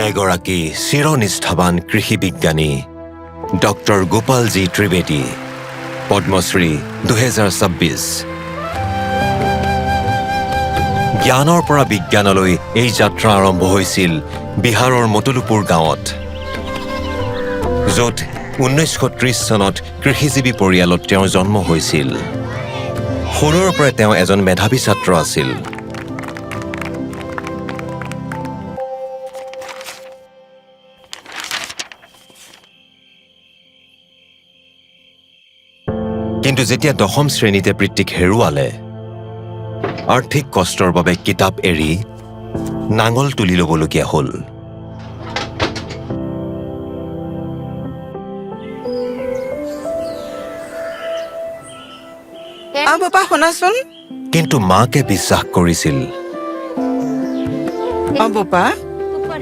এগৰাকী চিৰনিষ্ঠাবান কৃষি বিজ্ঞানী ডক্টৰ গোপালজী ত্ৰিবেদী, পদ্মশ্ৰী 2026। জ্ঞানৰ পৰা বিজ্ঞানলৈ এই যাত্ৰা আৰম্ভ হৈছিল বিহাৰৰ মটলুপুৰ গাঁৱত, য'ত 1930 চনত কৃষিজীৱী পৰিয়ালত তেওঁৰ জন্ম হৈছিল। সৰুৰে পৰাই তেওঁ এজন মেধাৱী ছাত্ৰ আছিল। কিন্তু যেতিয়া 10ম শ্ৰেণীতে পিতৃক হেৰুৱালে, আৰ্থিক কষ্টৰ বাবে কিতাপ এৰি নাঙল তুলি ল'বলগীয়া হ'ল। বাবা শুনাচোন। কিন্তু মাকে বিশ্বাস কৰিছিল। বাবা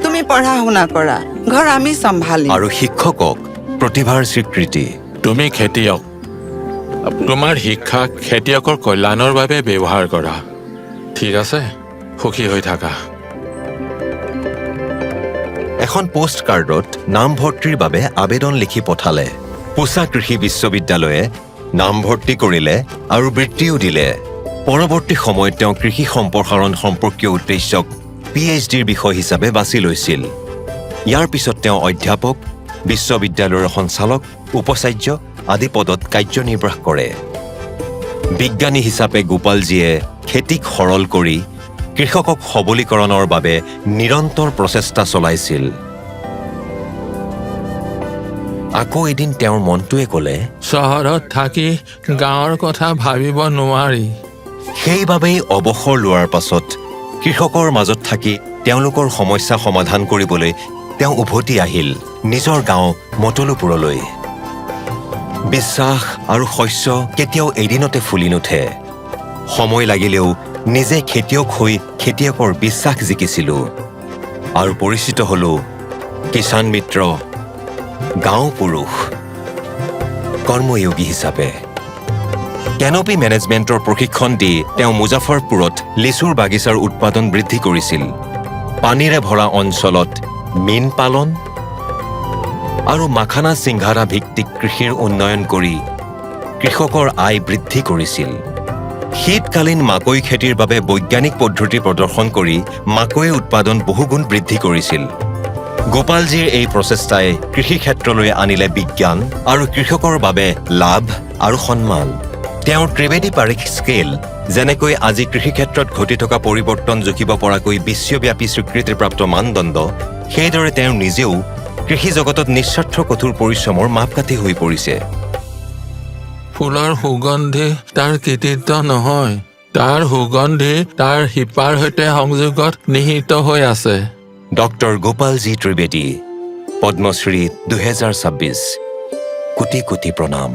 তুমি পঢ়া শুনা কৰা, ঘৰ আমি চম্ভালিম। আৰু শিক্ষকক প্ৰতিভাৰ স্বীকৃতি। তুমি খেতিয়ক, তোমাৰ শিক্ষা খেতিয়কৰ কল্যাণৰ বাবে ব্যৱহাৰ কৰা। ঠিক আছে, সুখী হৈ থাকা। এখন পোষ্ট কাৰ্ডত নামভৰ্তিৰ বাবে আবেদন লিখি পঠালে। পুছা কৃষি বিশ্ববিদ্যালয়ে নামভৰ্তি কৰিলে আৰু বৃত্তিও দিলে। পৰৱৰ্তী সময়ত তেওঁ কৃষি সম্প্ৰসাৰণ সম্পৰ্কীয় উদ্দেশ্যক PhDৰ বিষয় হিচাপে বাছি লৈছিল। ইয়াৰ পিছত তেওঁ অধ্যাপক, বিশ্ববিদ্যালয়ৰ সঞ্চালক, উপাচাৰ্য আদি পদত কাৰ্যনিৰ্বাহ কৰে। বিজ্ঞানী হিচাপে গোপালজীয়ে খেতিক সৰল কৰি কৃষকক সবলীকৰণৰ বাবে নিৰন্তৰ প্ৰচেষ্টা চলাইছিল। আকৌ এদিন তেওঁৰ মনটোৱে ক'লে, চহৰত থাকি গাঁৱৰ কথা ভাবিব নোৱাৰি। সেইবাবেই অৱসৰ লোৱাৰ পাছত কৃষকৰ মাজত থাকি তেওঁলোকৰ সমস্যা সমাধান কৰিবলৈ তেওঁ উভতি আহিল নিজৰ গাঁও মটলুপুৰলৈ। বিশ্বাস আৰু শস্য কেতিয়াও এদিনতে ফুলি নুঠে। সময় লাগিলেও নিজে খেতিয়ক হৈ খেতিয়কৰ বিশ্বাস জিকিছিলোঁ আৰু পৰিচিত হ'লো কিষাণ মিত্ৰ, গাঁও পুৰুষ, কৰ্ময়োগী হিচাপে। কেনপি মেনেজমেণ্টৰ প্ৰশিক্ষণ দি তেওঁ মুজাফৰপুৰত লিচুৰ বাগিচাৰ উৎপাদন বৃদ্ধি কৰিছিল। পানীৰে ভৰা অঞ্চলত মীন পালন আৰু মাখানা চিংঘাৰা ভিত্তিক কৃষিৰ উন্নয়ন কৰি কৃষকৰ আয় বৃদ্ধি কৰিছিল। শীতকালীন মাকৈ খেতিৰ বাবে বৈজ্ঞানিক পদ্ধতি প্ৰদৰ্শন কৰি মাকৈ উৎপাদন বহুগুণ বৃদ্ধি কৰিছিল। গোপালজীৰ এই প্ৰচেষ্টাই কৃষি ক্ষেত্ৰলৈ আনিলে বিজ্ঞান আৰু কৃষকৰ বাবে লাভ আৰু সন্মান। তেওঁৰ ত্ৰিবেদী পাৰিখ স্কেল যেনেকৈ আজি কৃষি ক্ষেত্ৰত ঘটি থকা পৰিৱৰ্তন জুখিব পৰাকৈ বিশ্বব্যাপী স্বীকৃতিপ্ৰাপ্ত মানদণ্ড, সেইদৰে তেওঁ নিজেও কৃষি জগতত নিস্বাৰ্থ কঠোৰ পৰিশ্ৰমৰ মাপকাঠি হৈ পৰিছে। ফুলৰ সুগন্ধি তাৰ কৃতিত্ব নহয়, তাৰ সুগন্ধি তাৰ শিপাৰ সৈতে সংযোগত নিহিত হৈ আছে। ডক্টৰ গোপালজী ত্ৰিবেদী, পদ্মশ্ৰী 2026। কোটি কোটি প্ৰণাম।